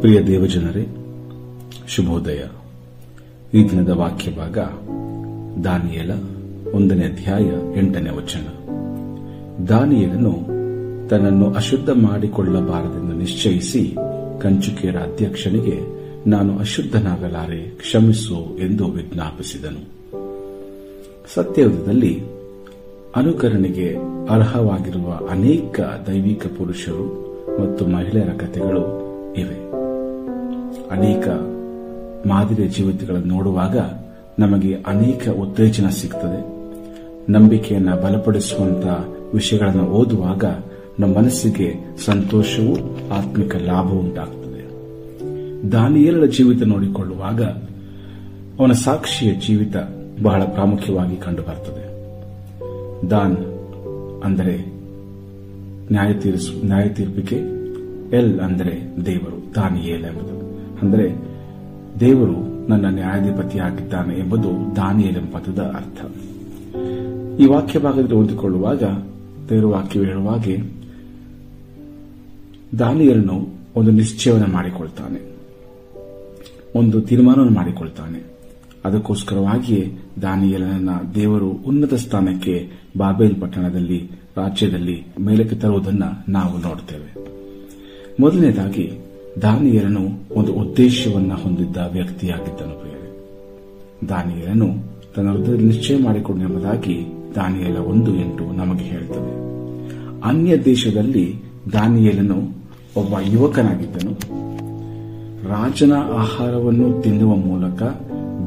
ಪ್ರಿಯ ದೇವಜನರೇ, ಶುಭೋದಯ. ಈ ದಿನದ ವಾಕ್ಯ ಭಾಗ ದಾನಿಯೇಲ 1ನೇ ಅಧ್ಯಾಯ 8ನೇ ವಚನ. ದಾನಿಯೇಲನು ತನ್ನನ್ನು ಅಶುದ್ಧ ಮಾಡಿಕೊಳ್ಳಬಾರದೆಂದು ನಿಶ್ಚಯಿಸಿ ಕಂಚುಕಿಯರ ಅಧ್ಯಕ್ಷನಿಗೆ, ನಾನು ಅಶುದ್ಧನಾಗಲಾರೆ, ಕ್ಷಮಿಸು ಎಂದು ವಿಜ್ಞಾಪಿಸಿದನು. ಸತ್ಯಯುಗದಲ್ಲಿ ಅನುಕರಣೆಗೆ ಅರ್ಹವಾಗಿರುವ ಅನೇಕ ದೈವಿಕ ಪುರುಷರು ಮತ್ತು ಮಹಿಳೆಯರ ಕಥೆಗಳು ಇವೆ. ಅನೇಕ ಮಾದರಿಯ ಜೀವಿತಗಳನ್ನು ನೋಡುವಾಗ ನಮಗೆ ಅನೇಕ ಉತ್ತೇಜನ ಸಿಗುತ್ತದೆ. ನಂಬಿಕೆಯನ್ನು ಬಲಪಡಿಸುವಂತಹ ವಿಷಯಗಳನ್ನು ಓದುವಾಗ ನಮ್ಮ ಮನಸ್ಸಿಗೆ ಸಂತೋಷವೂ ಆತ್ಮಿಕ ಲಾಭವೂ ಉಂಟಾಗುತ್ತದೆ. ದಾನಿಯೇಲನ ಜೀವಿತ ನೋಡಿಕೊಳ್ಳುವಾಗ ಅವನ ಸಾಕ್ಷಿಯ ಜೀವಿತ ಬಹಳ ಪ್ರಾಮುಖ್ಯವಾಗಿ ಕಂಡುಬರುತ್ತದೆ. ದಾನ್ ಅಂದರೆ ನ್ಯಾಯ ತೀರ್ಪಿಗೆ, ಎಲ್ ಅಂದರೆ ದೇವರು, ದಾನಿಯೇಲ ಎಂಬುದು ಅಂದರೆ ದೇವರು ನನ್ನ ನ್ಯಾಯಾಧಿಪತಿಯಾಗಿದ್ದಾನೆ ಎಂಬುದು ದಾನಿಯೇಲ ಎಂಬ ಪದದ ಅರ್ಥ. ಈ ವಾಕ್ಯ ಭಾಗದಲ್ಲಿ ಓದಿಕೊಳ್ಳುವಾಗ ದೇವರ ವಾಕ್ಯ ಹೇಳುವಾಗೆ ದಾನಿಯೇಲನು ಒಂದು ನಿಶ್ಚಯವನ್ನು ಮಾಡಿಕೊಳ್ತಾನೆ, ಒಂದು ತೀರ್ಮಾನವನ್ನು ಮಾಡಿಕೊಳ್ತಾನೆ. ಅದಕ್ಕೋಸ್ಕರವಾಗಿಯೇ ದಾನಿಯೇಲನನ್ನ ದೇವರು ಉನ್ನತ ಸ್ಥಾನಕ್ಕೆ ಬಾಬೇಲ್ ಪಟ್ಟಣದಲ್ಲಿ, ರಾಜ್ಯದಲ್ಲಿ ಮೇಲಕ್ಕೆ ತರುವುದನ್ನು ನಾವು ನೋಡುತ್ತೇವೆ. ಮೊದಲನೇದಾಗಿ ದಾನಿಯೇಲನು ಒಂದು ಉದ್ದೇಶವನ್ನು ಹೊಂದಿದ್ದ ವ್ಯಕ್ತಿಯಾಗಿದ್ದನು. ಪ್ರಿಯರೇ, ದಾನಿಯೇಲನು ತನ್ನ ಹೃದಯದಲ್ಲಿ ನಿಶ್ಚಯ ಮಾಡಿಕೊಂಡೆಂಬುದಾಗಿ ದಾನಿಯೇಲ 1:8 ನಮಗೆ ಹೇಳುತ್ತದೆ. ಅನ್ಯ ದೇಶದಲ್ಲಿ ದಾನಿಯೇಲನು ಒಬ್ಬ ಯುವಕನಾಗಿದ್ದನು. ರಾಜನ ಆಹಾರವನ್ನು ತಿನ್ನುವ ಮೂಲಕ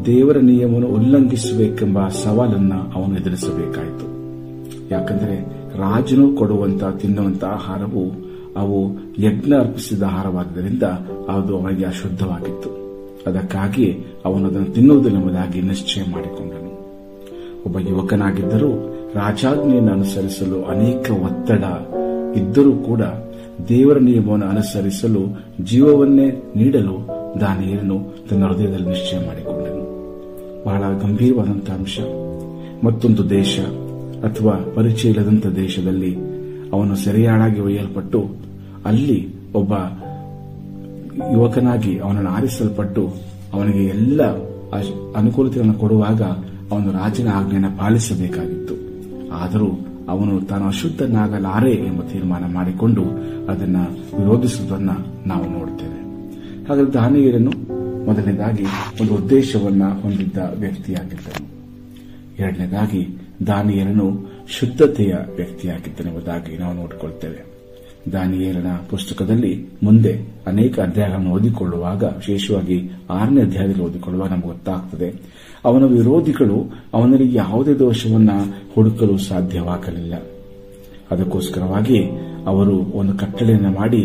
ದೇವರ ನಿಯಮವನ್ನು ಉಲ್ಲಂಘಿಸಬೇಕೆಂಬ ಸವಾಲನ್ನು ಅವನು ಎದುರಿಸಬೇಕಾಯಿತು. ಯಾಕೆಂದರೆ ರಾಜನು ಕೊಡುವಂತಹ ತಿನ್ನುವಂತಹ ಆಹಾರವು ಅವು ಯಜ್ಞ ಅರ್ಪಿಸಿದ ಆಹಾರವಾದ್ದರಿಂದ ಅದು ಅವನಿಗೆ ಅಶುದ್ಧವಾಗಿತ್ತು. ಅದಕ್ಕಾಗಿ ಅವನು ಅದನ್ನು ತಿನ್ನುವುದಿಲ್ಲವೆಂಬುದಾಗಿ ನಿಶ್ಚಯ ಮಾಡಿಕೊಂಡನು. ಒಬ್ಬ ಯುವಕನಾಗಿದ್ದರೂ ರಾಜಾಜ್ಞೆಯನ್ನು ಅನುಸರಿಸಲು ಅನೇಕ ಒತ್ತಡ ಇದ್ದರೂ ಕೂಡ ದೇವರ ನಿಯಮವನ್ನು ಅನುಸರಿಸಲು ಜೀವವನ್ನೇ ನೀಡಲು ದಾನಿಯೇಲನು ತನ್ನ ಹೃದಯದಲ್ಲಿ ನಿಶ್ಚಯ ಮಾಡಿಕೊಂಡನು. ಬಹಳ ಗಂಭೀರವಾದಂತಹ ಅಂಶ. ಮತ್ತೊಂದು ದೇಶ ಅಥವಾ ಪರಿಚಯ ಇಲ್ಲದಂತಹ ದೇಶದಲ್ಲಿ ಅವನು ಸೆರೆಯಾಳಾಗಿ ಒಯ್ಯಲ್ಪಟ್ಟು ಅಲ್ಲಿ ಒಬ್ಬ ಯುವಕನಾಗಿ ಅವನನ್ನು ಆರಿಸಲ್ಪಟ್ಟು ಅವನಿಗೆ ಎಲ್ಲ ಅನುಕೂಲತೆಗಳನ್ನು ಕೊಡುವಾಗ ಅವನು ರಾಜನ ಆಜ್ಞೆಯನ್ನು ಪಾಲಿಸಬೇಕಾಗಿತ್ತು. ಆದರೂ ಅವನು ತಾನು ಅಶುದ್ಧನಾಗಲಾರೆ ಎಂಬ ತೀರ್ಮಾನ ಮಾಡಿಕೊಂಡು ಅದನ್ನು ವಿರೋಧಿಸುವುದನ್ನು ನಾವು ನೋಡುತ್ತೇವೆ. ಹಾಗಾದರೆ ದಾನಿಯೇಲನು ಮೊದಲನೇದಾಗಿ ಒಂದು ಉದ್ದೇಶವನ್ನ ಹೊಂದಿದ್ದ ವ್ಯಕ್ತಿಯಾಗಿದ್ದನು. ಎರಡನೇದಾಗಿ ದಾನಿಯೇಲನು ಶುದ್ಧತೆಯ ವ್ಯಕ್ತಿಯಾಗಿದ್ದನೆಂಬುದಾಗಿ ನಾವು ನೋಡಿಕೊಳ್ಳುತ್ತೇವೆ. ದಾನಿಯೇಲನ ಪುಸ್ತಕದಲ್ಲಿ ಮುಂದೆ ಅನೇಕ ಅಧ್ಯಾಯಗಳನ್ನು ಓದಿಕೊಳ್ಳುವಾಗ, ವಿಶೇಷವಾಗಿ 6ನೇ ಅಧ್ಯಾಯದಲ್ಲಿ ಓದಿಕೊಳ್ಳುವಾಗ ನಮಗೆ ಗೊತ್ತಾಗ್ತದೆ, ಅವನ ವಿರೋಧಿಗಳು ಅವನಲ್ಲಿ ಯಾವುದೇ ದೋಷವನ್ನ ಹುಡುಕಲು ಸಾಧ್ಯವಾಗಲಿಲ್ಲ. ಅದಕ್ಕೋಸ್ಕರವಾಗಿ ಅವರು ಒಂದು ಕಟ್ಟಳೆಯನ್ನು ಮಾಡಿ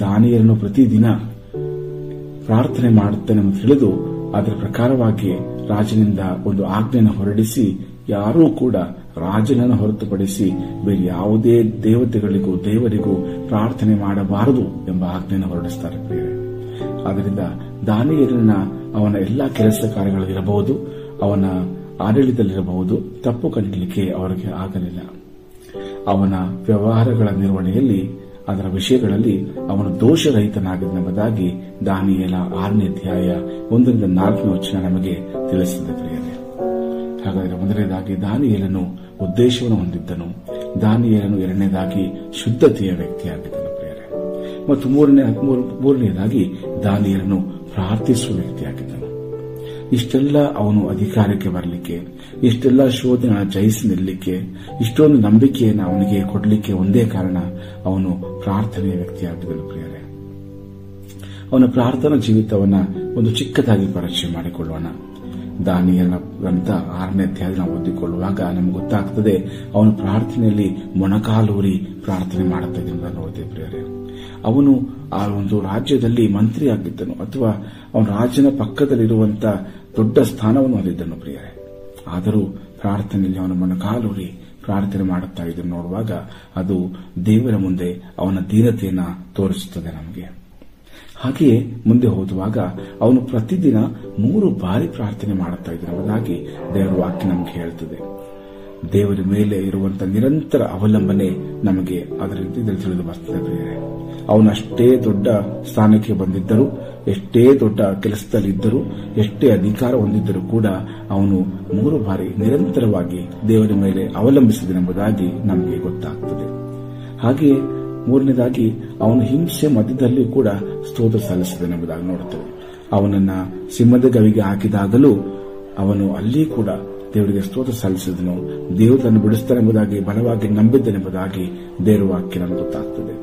ದಾನಿಯೇಲನು ಪ್ರತಿದಿನ ಪ್ರಾರ್ಥನೆ ಮಾಡುತ್ತಾನೆ ಎಂದು ತಿಳಿದು ಅದರ ಪ್ರಕಾರವಾಗಿ ರಾಜನಿಂದ ಒಂದು ಆಜ್ಞೆಯನ್ನು ಹೊರಡಿಸಿ ಯಾರೂ ಕೂಡ ರಾಜನನ್ನು ಹೊರತುಪಡಿಸಿ ಬೇರೆ ಯಾವುದೇ ದೇವರಿಗೂ ಪ್ರಾರ್ಥನೆ ಮಾಡಬಾರದು ಎಂಬ ಆಜ್ಞೆಯನ್ನು ಹೊರಡಿಸುತ್ತಾರೆ. ಆದ್ದರಿಂದ ದಾನಿಯೇಲನ ಅವನ ಎಲ್ಲಾ ಕೆಲಸ ಕಾರ್ಯಗಳಿರಬಹುದು, ಅವನ ಆಡಳಿತದಲ್ಲಿರಬಹುದು, ತಪ್ಪು ಕಂಡಲಿಕ್ಕೆ ಅವರಿಗೆ ಆಗಲಿಲ್ಲ. ಅವನ ವ್ಯವಹಾರಗಳ ನಿರ್ವಹಣೆಯಲ್ಲಿ, ಅದರ ವಿಷಯಗಳಲ್ಲಿ ಅವನು ದೋಷರಹಿತನಾಗಿದ್ದನೆಂಬುದಾಗಿ ದಾನಿಯೇಲ 6ನೇ ಅಧ್ಯಾಯ 1-4 ವಚನ ನಮಗೆ ತಿಳಿಸುತ್ತದೆ. ಪ್ರಿಯರೇ, ಹಾಗಾದರೆ ಮೊದಲನೇದಾಗಿ ದಾನಿಯೇಲನು ಉದ್ದೇಶವನ್ನು ಹೊಂದಿದ್ದನು. ದಾನಿಯೇಲನು ಎರಡನೇದಾಗಿ ಶುದ್ಧತೆಯ ವ್ಯಕ್ತಿಯಾಗಿದ್ದನು. ಪ್ರಿಯರೇ, ಮತ್ತು ಮೂರನೇದಾಗಿ ದಾನಿಯೇಲನು ಪ್ರಾರ್ಥಿಸುವ ವ್ಯಕ್ತಿಯಾಗಿದ್ದನು. ಇಷ್ಟೆಲ್ಲ ಅವನು ಅಧಿಕಾರಕ್ಕೆ ಬರಲಿಕ್ಕೆ, ಇಷ್ಟೆಲ್ಲ ಶೋಧನೆ ಜಯಿಸಿ ನಿಲ್ಲಲಿಕ್ಕೆ, ಇಷ್ಟೊಂದು ನಂಬಿಕೆಯನ್ನು ಅವನಿಗೆ ಕೊಡಲಿಕ್ಕೆ ಒಂದೇ ಕಾರಣ, ಅವನು ಪ್ರಾರ್ಥನೆಯ ವ್ಯಕ್ತಿಯಾಗಿದ್ದನು. ಪ್ರಿಯರೇ, ಅವನ ಪ್ರಾರ್ಥನಾ ಜೀವಿತವನ್ನ ಒಂದು ಚಿಕ್ಕದಾಗಿ ಪರಿಚಯ ಮಾಡಿಕೊಳ್ಳೋಣ. ದಾನಿಯೇಲನ ಗ್ರಂಥ 6ನೇ ಅಧ್ಯಾಯ ನಾವು ಓದಿಕೊಳ್ಳುವಾಗ ನಮಗೆ ಗೊತ್ತಾಗ್ತದೆ, ಅವನು ಪ್ರಾರ್ಥನೆಯಲ್ಲಿ ಮೊಣಕಾಲೂರಿ ಪ್ರಾರ್ಥನೆ ಮಾಡುತ್ತಾ ಇದ್ದನು ನೋಡಿದೆ. ಪ್ರಿಯರೇ, ಅವನು ಆ ಒಂದು ರಾಜ್ಯದಲ್ಲಿ ಮಂತ್ರಿಯಾಗಿದ್ದನು ಅಥವಾ ಅವನ ರಾಜನ ಪಕ್ಕದಲ್ಲಿರುವಂತಹ ದೊಡ್ಡ ಸ್ಥಾನವನ್ನು ಹೊಂದಿದ್ದನು. ಪ್ರಿಯರೇ, ಆದರೂ ಪ್ರಾರ್ಥನೆಯಲ್ಲಿ ಅವನ ಮೊಣಕಾಲೂರಿ ಪ್ರಾರ್ಥನೆ ಮಾಡುತ್ತಾ ಇದನ್ನು ನೋಡುವಾಗ ಅದು ದೇವರ ಮುಂದೆ ಅವನ ದೀನತೆಯನ್ನು ತೋರಿಸುತ್ತದೆ ನಮಗೆ. ಹಾಗೆಯೇ ಮುಂದೆ ಹೋದುವಾಗ ಅವನು ಪ್ರತಿದಿನ 3 ಬಾರಿ ಪ್ರಾರ್ಥನೆ ಮಾಡುತ್ತಾ ಇದ್ದನೆಂಬುದಾಗಿ ದೇವರ ವಾಕ್ಯ ನಮಗೆ ಹೇಳುತ್ತದೆ. ದೇವರ ಮೇಲೆ ಇರುವಂತಹ ನಿರಂತರ ಅವಲಂಬನೆ ನಮಗೆ ಅದರ ರೀತಿಯಲ್ಲಿ ತಿಳಿದು ಬರ್ತದೆ. ಅವನು ಅಷ್ಟೇ ದೊಡ್ಡ ಸ್ಥಾನಕ್ಕೆ ಬಂದಿದ್ದರೂ, ಎಷ್ಟೇ ದೊಡ್ಡ ಕೆಲಸದಲ್ಲಿದ್ದರೂ, ಎಷ್ಟೇ ಅಧಿಕಾರ ಹೊಂದಿದ್ದರೂ ಕೂಡ ಅವನು 3 ಬಾರಿ ನಿರಂತರವಾಗಿ ದೇವರ ಮೇಲೆ ಅವಲಂಬಿಸಿದನೆಂಬುದಾಗಿ ನಮಗೆ ಗೊತ್ತಾಗುತ್ತದೆ. ಹಾಗೆಯೇ 3ನೇದಾಗಿ ಅವನು ಹಿಂಸೆ ಮಧ್ಯದಲ್ಲಿ ಕೂಡ ಸ್ತೋತ್ರ ಸಲ್ಲಿಸಿದನೆಂಬುದಾಗಿ ನೋಡುತ್ತೇವೆ. ಅವನನ್ನ ಸಿಂಹದ ಗವಿಗೆ ಹಾಕಿದಾಗಲೂ ಅವನು ಅಲ್ಲಿ ಕೂಡ ದೇವರಿಗೆ ಸ್ತೋತ್ರ ಸಲ್ಲಿಸಿದನು. ದೇವರನ್ನು ಬಿಡಿಸುತ್ತಾನೆಂಬುದಾಗಿ ಬಲವಾಗಿ ನಂಬಿದ್ದನೆಂಬುದಾಗಿ ದೇವರ ವಾಕ್ಯ ನಮಗೆ ಗೊತ್ತಾಗ್ತದೆ.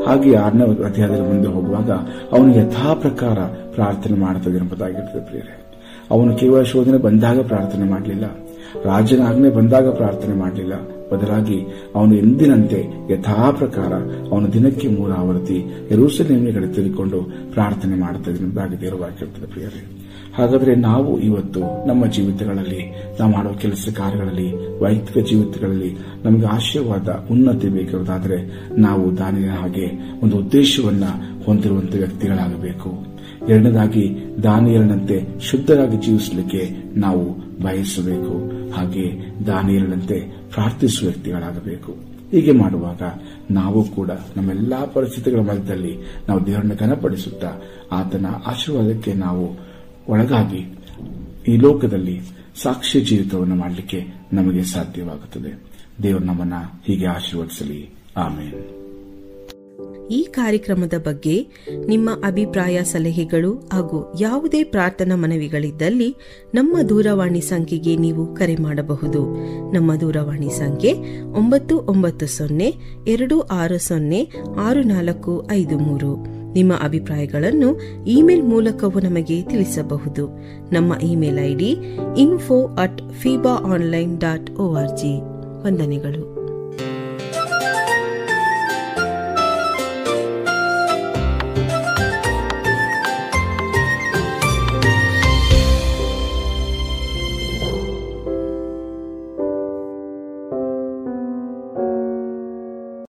ಹಾಗೆ 6ನೇ ಅಧ್ಯಾಯದಲ್ಲಿ ಮುಂದೆ ಹೋಗುವಾಗ ಅವನು ಯಥಾ ಪ್ರಕಾರ ಪ್ರಾರ್ಥನೆ ಮಾಡುತ್ತದೆ ಎಂಬುದಾಗಿರ್ತದೆ ಪ್ರಿಯರೇ. ಅವನು ಕೇವಲ ಶೋಧನೆ ಬಂದಾಗ ಪ್ರಾರ್ಥನೆ ಮಾಡಲಿಲ್ಲ, ರಾಜನ ಆಜ್ಞೆ ಬಂದಾಗ ಪ್ರಾರ್ಥನೆ ಮಾಡಲಿಲ್ಲ. ಬದಲಾಗಿ ಅವನು ಎಂದಿನಂತೆ ಯಥಾ ಪ್ರಕಾರ ಅವನು ದಿನಕ್ಕೆ 3 ಆವರ್ತಿ ಯೆರೂಸಲೇಮಿನ ಕಡೆ ತಿರುಗಿಕೊಂಡು ಪ್ರಾರ್ಥನೆ ಮಾಡುತ್ತದೆ ಎಂಬುದಾಗಿ ದೇವರ ವಾಕ್ಯ ಇರ್ತದೆ ಪ್ರಿಯರೇ. ಹಾಗಾದರೆ ನಾವು ಇವತ್ತು ನಮ್ಮ ಜೀವಿತಗಳಲ್ಲಿ, ನಾವು ಮಾಡುವ ಕೆಲಸ ಕಾರ್ಯಗಳಲ್ಲಿ, ವೈಯಕ್ತಿಕ ಜೀವಿತಗಳಲ್ಲಿ ನಮಗೆ ಆಶೀರ್ವಾದ, ಉನ್ನತಿ ಬೇಕಾದರೆ ನಾವು ದಾನಿಯೇಲನ ಹಾಗೆ ಒಂದು ಉದ್ದೇಶವನ್ನ ಹೊಂದಿರುವಂತಹ ವ್ಯಕ್ತಿಗಳಾಗಬೇಕು. 2ನೇದಾಗಿ ದಾನಿಯೇಲನಂತೆ ಶುದ್ಧರಾಗಿ ಜೀವಿಸಲಿಕ್ಕೆ ನಾವು ಬಯಸಬೇಕು. ಹಾಗೆ ದಾನಿಯೇಲನಂತೆ ಪ್ರಾರ್ಥಿಸುವ ವ್ಯಕ್ತಿಗಳಾಗಬೇಕು. ಹೀಗೆ ಮಾಡುವಾಗ ನಾವು ಕೂಡ ನಮ್ಮೆಲ್ಲಾ ಪರಿಸ್ಥಿತಿಗಳ ಮಧ್ಯದಲ್ಲಿ ನಾವು ದೇವರನ್ನು ಘನಪಡಿಸುತ್ತಾ ಆತನ ಆಶೀರ್ವಾದಕ್ಕೆ ನಾವು ಒಳಗಾಗಿ ಈ ಲೋಕದಲ್ಲಿ ಸಾಕ್ಷ್ಯ ಜೀವಿತವನ್ನು ಮಾಡಲಿಕ್ಕೆ ನಮಗೆ ಸಾಧ್ಯವಾಗುತ್ತದೆ. ದೇವರು ನಮ್ಮನ್ನ ಹೀಗೆ ಆಶೀರ್ವದಿಸಲಿ. ಆಮೇನ್. ಈ ಕಾರ್ಯಕ್ರಮದ ಬಗ್ಗೆ ನಿಮ್ಮ ಅಭಿಪ್ರಾಯ, ಸಲಹೆಗಳು ಹಾಗೂ ಯಾವುದೇ ಪ್ರಾರ್ಥನಾ ಮನವಿಗಳಿದ್ದಲ್ಲಿ ನಮ್ಮ ದೂರವಾಣಿ ಸಂಖ್ಯೆಗೆ ನೀವು ಕರೆ ಮಾಡಬಹುದು. ನಮ್ಮ ದೂರವಾಣಿ ಸಂಖ್ಯೆ 9902606453. ನಿಮ್ಮ ಅಭಿಪ್ರಾಯಗಳನ್ನು ಇಮೇಲ್ ಮೂಲಕವೂ ನಮಗೆ ತಿಳಿಸಬಹುದು. ನಮ್ಮ ಇಮೇಲ್ ಐಡಿ info@fibaonline.org. ವಂದನೆಗಳು.